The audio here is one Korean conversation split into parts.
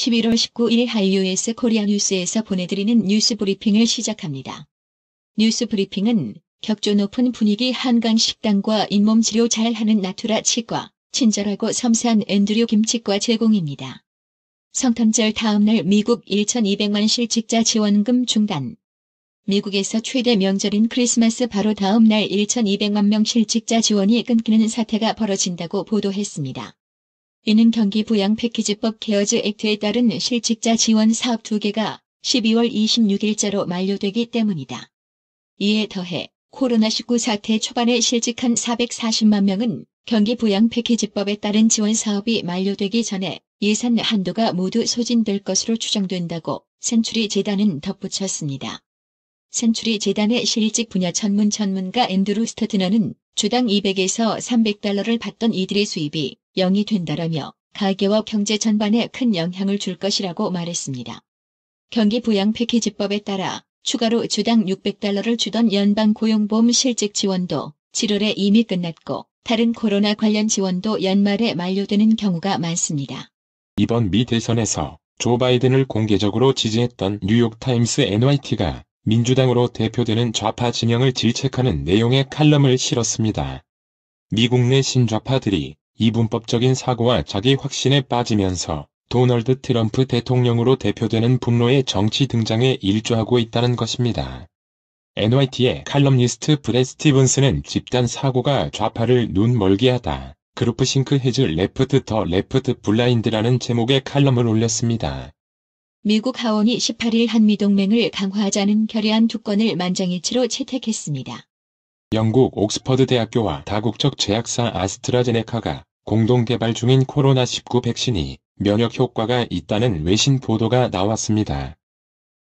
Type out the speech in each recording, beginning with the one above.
11월 19일 한류스 코리아 뉴스에서 보내드리는 뉴스 브리핑을 시작합니다. 뉴스 브리핑은 격조 높은 분위기 한강 식당과 잇몸 치료 잘하는 나투라 치과, 친절하고 섬세한 앤드류 김치과 제공입니다. 성탄절 다음날 미국 1,200만 실직자 지원금 중단. 미국에서 최대 명절인 크리스마스 바로 다음날 1,200만 명 실직자 지원이 끊기는 사태가 벌어진다고 보도했습니다. 이는 경기 부양 패키지법 케어즈 액트에 따른 실직자 지원 사업 2개가 12월 26일자로 만료되기 때문이다. 이에 더해 코로나19 사태 초반에 실직한 440만 명은 경기 부양 패키지법에 따른 지원 사업이 만료되기 전에 예산 한도가 모두 소진될 것으로 추정된다고 센츄리 재단은 덧붙였습니다. 센츄리 재단의 실직 분야 전문가 앤드루 스터드너는 주당 200에서 300달러를 받던 이들의 수입이 0이 된다라며 가계와 경제 전반에 큰 영향을 줄 것이라고 말했습니다. 경기 부양 패키지법에 따라 추가로 주당 600달러를 주던 연방 고용보험 실직 지원도 7월에 이미 끝났고 다른 코로나 관련 지원도 연말에 만료되는 경우가 많습니다. 이번 미 대선에서 조 바이든을 공개적으로 지지했던 뉴욕타임스 NYT가 민주당으로 대표되는 좌파 진영을 질책하는 내용의 칼럼을 실었습니다. 미국 내 신좌파들이 이분법적인 사고와 자기 확신에 빠지면서 도널드 트럼프 대통령으로 대표되는 분노의 정치 등장에 일조하고 있다는 것입니다. NYT의 칼럼니스트 브렛 스티븐스는 집단 사고가 좌파를 눈멀게 하다. 그루프싱크 해즈 레프트 더 레프트 블라인드라는 제목의 칼럼을 올렸습니다. 미국 하원이 18일 한미동맹을 강화하자는 결의안 2건을 만장일치로 채택했습니다. 영국 옥스퍼드 대학교와 다국적 제약사 아스트라제네카가 공동 개발 중인 코로나19 백신이 면역 효과가 있다는 외신 보도가 나왔습니다.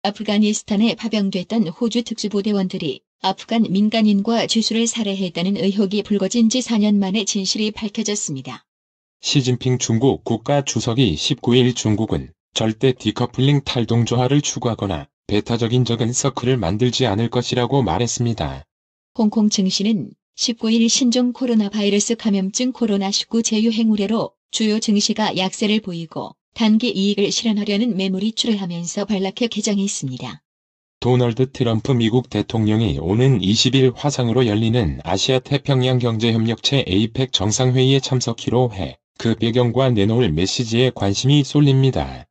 아프가니스탄에 파병됐던 호주 특수부대원들이 아프간 민간인과 죄수를 살해했다는 의혹이 불거진 지 4년 만에 진실이 밝혀졌습니다. 시진핑 중국 국가주석이 19일 중국은 절대 디커플링 탈동조화를 추구하거나 배타적인 적은 서클을 만들지 않을 것이라고 말했습니다. 홍콩 증시는 19일 신종 코로나 바이러스 감염증 코로나19 재유행 우려로 주요 증시가 약세를 보이고 단기 이익을 실현하려는 매물이 출회하면서 반락해 개장했습니다. 도널드 트럼프 미국 대통령이 오는 20일 화상으로 열리는 아시아 태평양 경제협력체 APEC 정상회의에 참석키로 해 그 배경과 내놓을 메시지에 관심이 쏠립니다.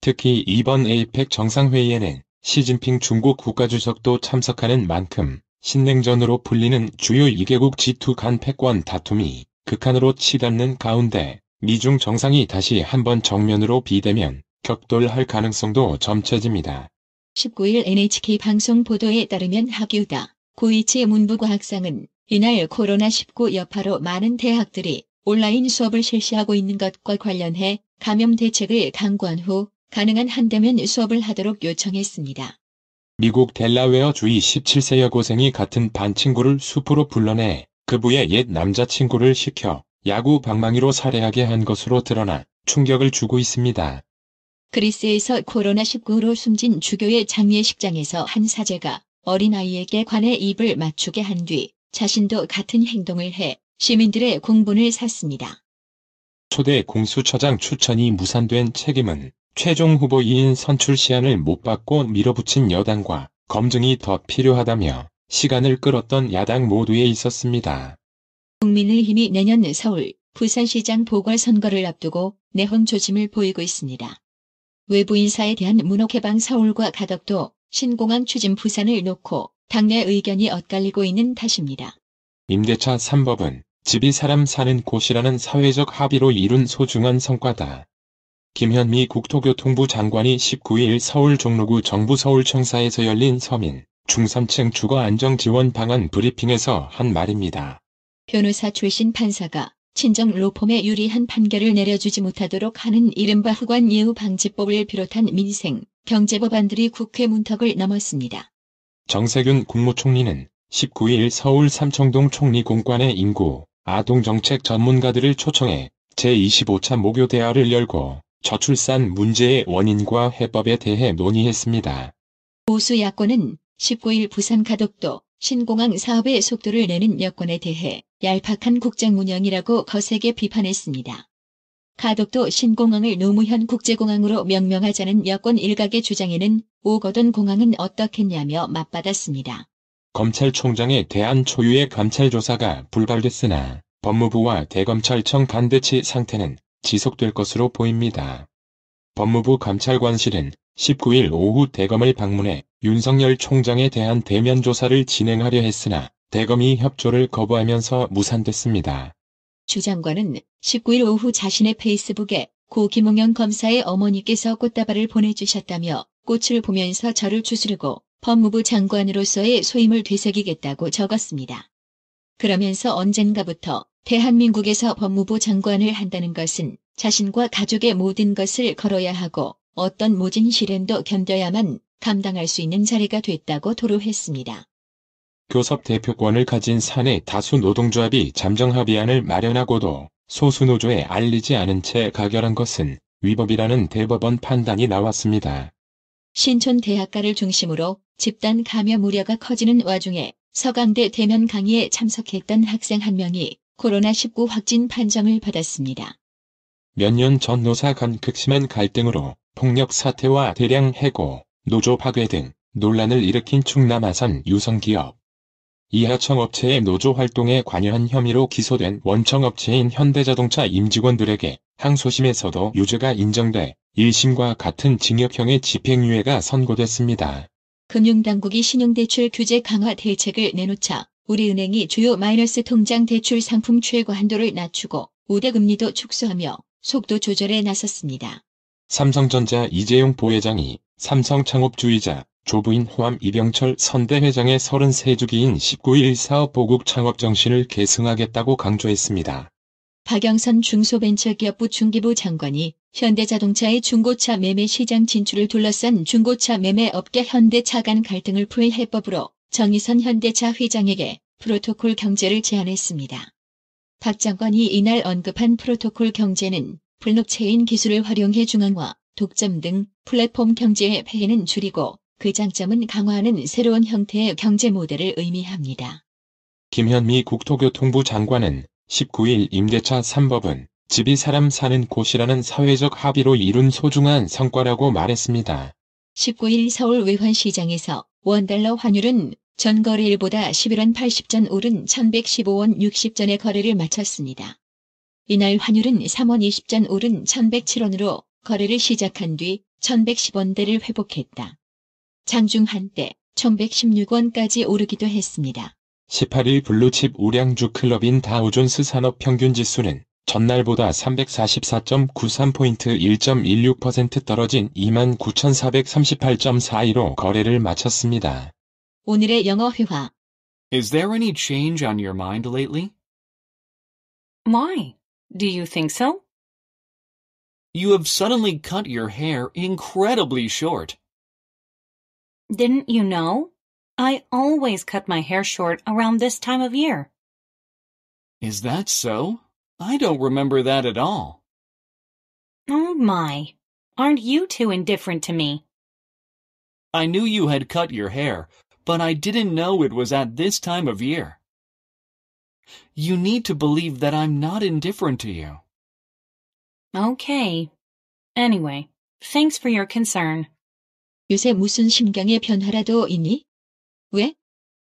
특히 이번 APEC 정상회의에는 시진핑 중국 국가주석도 참석하는 만큼 신냉전으로 불리는 주요 2개국 G2 간 패권 다툼이 극한으로 치닫는 가운데 미중 정상이 다시 한번 정면으로 비대면 격돌할 가능성도 점쳐집니다. 19일 NHK 방송 보도에 따르면 하규다 고이치 문부과학상은 이날 코로나19 여파로 많은 대학들이 온라인 수업을 실시하고 있는 것과 관련해 감염 대책을 강구한 후 가능한 한대면 수업을 하도록 요청했습니다. 미국 델라웨어 주의 17세 여고생이 같은 반 친구를 숲으로 불러내 그부의 옛 남자친구를 시켜 야구 방망이로 살해하게 한 것으로 드러나 충격을 주고 있습니다. 그리스에서 코로나19로 숨진 주교의 장례식장에서 한 사제가 어린아이에게 관에 입을 맞추게 한 뒤 자신도 같은 행동을 해 시민들의 공분을 샀습니다. 초대 공수처장 추천이 무산된 책임은 최종 후보 2인 선출 시한을 못 받고 밀어붙인 여당과 검증이 더 필요하다며 시간을 끌었던 야당 모두에 있었습니다. 국민의힘이 내년 서울, 부산시장 보궐선거를 앞두고 내홍 조짐을 보이고 있습니다. 외부 인사에 대한 문호개방 서울과 가덕도, 신공항 추진 부산을 놓고 당내 의견이 엇갈리고 있는 탓입니다. 임대차 3법은 집이 사람 사는 곳이라는 사회적 합의로 이룬 소중한 성과다. 김현미 국토교통부 장관이 19일 서울 종로구 정부 서울청사에서 열린 서민, 중3층 주거 안정 지원 방안 브리핑에서 한 말입니다. 변호사 출신 판사가 친정 로펌에 유리한 판결을 내려주지 못하도록 하는 이른바 후관 예우 방지법을 비롯한 민생, 경제 법안들이 국회 문턱을 넘었습니다. 정세균 국무총리는 19일 서울 삼청동 총리공관에 인구, 아동정책 전문가들을 초청해 제25차 모교대화를 열고 저출산 문제의 원인과 해법에 대해 논의했습니다. 보수 야권은 19일 부산 가덕도 신공항 사업의 속도를 내는 여건에 대해 얄팍한 국정 운영이라고 거세게 비판했습니다. 가덕도 신공항을 노무현 국제공항으로 명명하자는 여권 일각의 주장에는 오거돈 공항은 어떻겠냐며 맞받았습니다. 검찰총장에 대한 초유의 감찰조사가 불발됐으나 법무부와 대검찰청 반대치 상태는 지속될 것으로 보입니다. 법무부 감찰관실은 19일 오후 대검을 방문해 윤석열 총장에 대한 대면 조사를 진행하려 했으나 대검이 협조를 거부하면서 무산됐습니다. 주 장관은 19일 오후 자신의 페이스북에 고 김웅영 검사의 어머니께서 꽃다발을 보내주셨다며 꽃을 보면서 저를 추스르고 법무부 장관으로서의 소임을 되새기겠다고 적었습니다. 그러면서 언젠가부터 대한민국에서 법무부 장관을 한다는 것은 자신과 가족의 모든 것을 걸어야 하고 어떤 모진 시련도 견뎌야만 감당할 수 있는 자리가 됐다고 토로했습니다. 교섭 대표권을 가진 사내 다수 노동조합이 잠정합의안을 마련하고도 소수 노조에 알리지 않은 채 가결한 것은 위법이라는 대법원 판단이 나왔습니다. 신촌 대학가를 중심으로 집단 감염 우려가 커지는 와중에 서강대 대면 강의에 참석했던 학생 한 명이 코로나19 확진 판정을 받았습니다. 몇 년 전 노사 간 극심한 갈등으로 폭력 사태와 대량 해고, 노조 파괴 등 논란을 일으킨 충남 아산 유성기업. 이하청업체의 노조 활동에 관여한 혐의로 기소된 원청업체인 현대자동차 임직원들에게 항소심에서도 유죄가 인정돼 1심과 같은 징역형의 집행유예가 선고됐습니다. 금융당국이 신용대출 규제 강화 대책을 내놓자 우리은행이 주요 마이너스 통장 대출 상품 최고 한도를 낮추고 우대금리도 축소하며 속도 조절에 나섰습니다. 삼성전자 이재용 부회장이 삼성 창업주의자 조부인 호암 이병철 선대회장의 33주기인 19일 사업보국 창업 정신을 계승하겠다고 강조했습니다. 박영선 중소벤처기업부 중기부 장관이 현대자동차의 중고차 매매 시장 진출을 둘러싼 중고차 매매 업계 현대차 간 갈등을 풀 해법으로 정의선 현대차 회장에게 프로토콜 경제를 제안했습니다. 박 장관이 이날 언급한 프로토콜 경제는 블록체인 기술을 활용해 중앙화, 독점 등 플랫폼 경제의 폐해는 줄이고 그 장점은 강화하는 새로운 형태의 경제 모델을 의미합니다. 김현미 국토교통부 장관은 19일 임대차 3법은 집이 사람 사는 곳이라는 사회적 합의로 이룬 소중한 성과라고 말했습니다. 19일 서울 외환시장에서 원달러 환율은 전 거래일보다 11원 80전 오른 1115원 60전의 거래를 마쳤습니다. 이날 환율은 3원 20전 오른 1107원으로 거래를 시작한 뒤 1110원대를 회복했다. 장중 한때 1116원까지 오르기도 했습니다. 18일 블루칩 우량주 클럽인 다우존스 산업평균지수는 전날보다 344.93포인트 1.16% 떨어진 29,438.42로 거래를 마쳤습니다. 오늘의 영어 회화. Is there any change on your mind lately? Why? Do you think so? You have suddenly cut your hair incredibly short. Didn't you know? I always cut my hair short around this time of year. Is that so? I don't remember that at all. Oh my. Aren't you two indifferent to me? I knew you had cut your hair, but I didn't know it was at this time of year. You need to believe that I'm not indifferent to you. Okay. Anyway, thanks for your concern. 요새 무슨 심경의 변화라도 있니? 왜?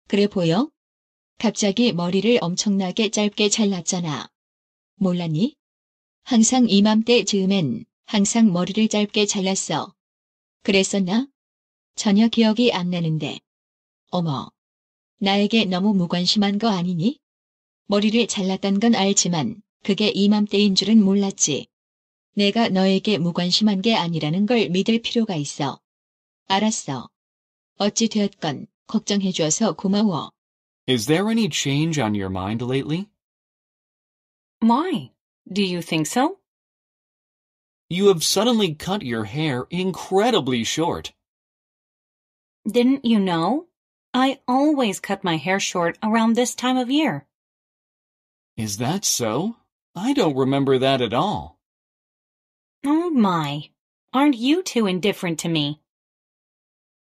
그래 보여? 갑자기 머리를 엄청나게 짧게 잘랐잖아. 몰랐니? 항상 이맘때 즈음엔 항상 머리를 짧게 잘랐어. 그랬었나? 전혀 기억이 안 나는데. 어머. 나에게 너무 무관심한 거 아니니? 머리를 잘랐던 건 알지만 그게 이맘때인 줄은 몰랐지. 내가 너에게 무관심한 게 아니라는 걸 믿을 필요가 있어. 알았어. 어찌 되었건 걱정해줘서 고마워. Is there any change on your mind lately? Why? Do you think so? You have suddenly cut your hair incredibly short. Didn't you know? I always cut my hair short around this time of year. Is that so? I don't remember that at all. Oh my. Aren't you two indifferent to me?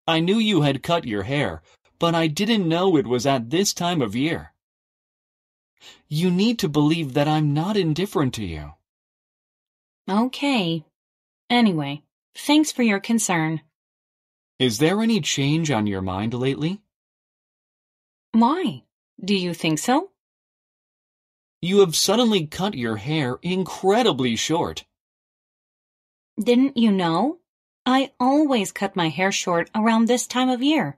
I knew you had cut your hair, but I didn't know it was at this time of year. You need to believe that I'm not indifferent to you. Okay. Anyway, thanks for your concern. Is there any change on your mind lately? Why? Do you think so? You have suddenly cut your hair incredibly short. Didn't you know? I always cut my hair short around this time of year.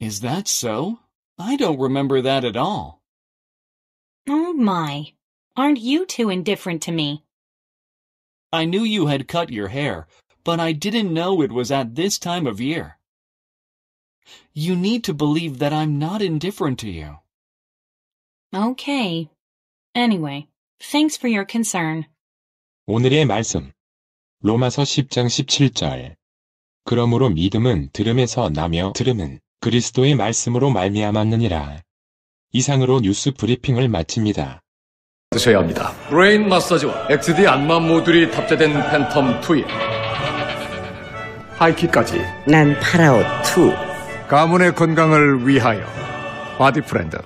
Is that so? I don't remember that at all. Oh my. Aren't you two indifferent to me? I knew you had cut your hair, but I didn't know it was at this time of year. You need to believe that I'm not indifferent to you. Okay. Anyway, thanks for your concern. 오늘의 말씀. 로마서 10장 17절. 그러므로 믿음은 들음에서 나며 들음은 그리스도의 말씀으로 말미암았느니라. 이상으로 뉴스 브리핑을 마칩니다. 드셔야 합니다. 브레인 마사지와 XD 안마 모듈이 탑재된 팬텀 2에 하이킥까지 난 파라오 2. 가문의 건강을 위하여 바디 프렌드.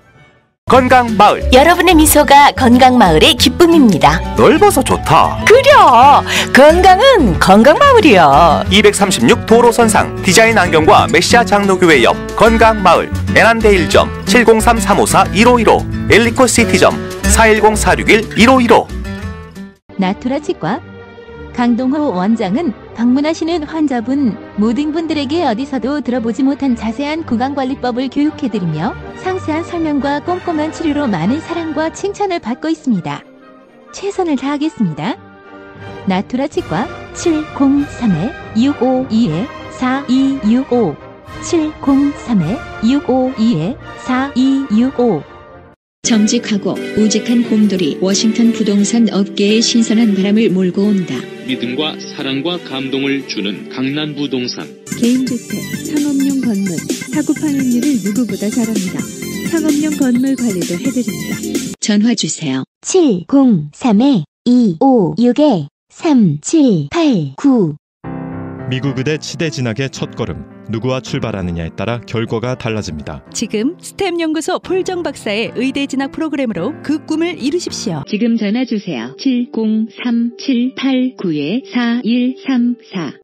건강마을. 여러분의 미소가 건강마을의 기쁨입니다. 넓어서 좋다. 그려! 건강은 건강마을이야. 236 도로선상 디자인 안경과 메시아 장로교회 옆 건강마을. 애난데일점 703-354-1515 엘리코시티점 410-461-1515. 나투라 치과 강동호 원장은 방문하시는 환자분 모든 분들에게 어디서도 들어보지 못한 자세한 구강관리법을 교육해드리며 상세한 설명과 꼼꼼한 치료로 많은 사랑과 칭찬을 받고 있습니다. 최선을 다하겠습니다. 나투라 치과 703-652-4265 703-652-4265 정직하고 우직한 곰돌이 워싱턴 부동산 업계에 신선한 바람을 몰고 온다. 믿음과 사랑과 감동을 주는 강남부동산. 개인주택, 상업용 건물, 사고 파행률을 누구보다 잘합니다. 상업용 건물 관리도 해드립니다. 전화 주세요. 703-256-3789 미국 의대 치대 진학의 첫걸음. 누구와 출발하느냐에 따라 결과가 달라집니다. 지금 스템 연구소 폴정 박사의 의대 진학 프로그램으로 그 꿈을 이루십시오. 지금 전화 주세요. 703-789-4134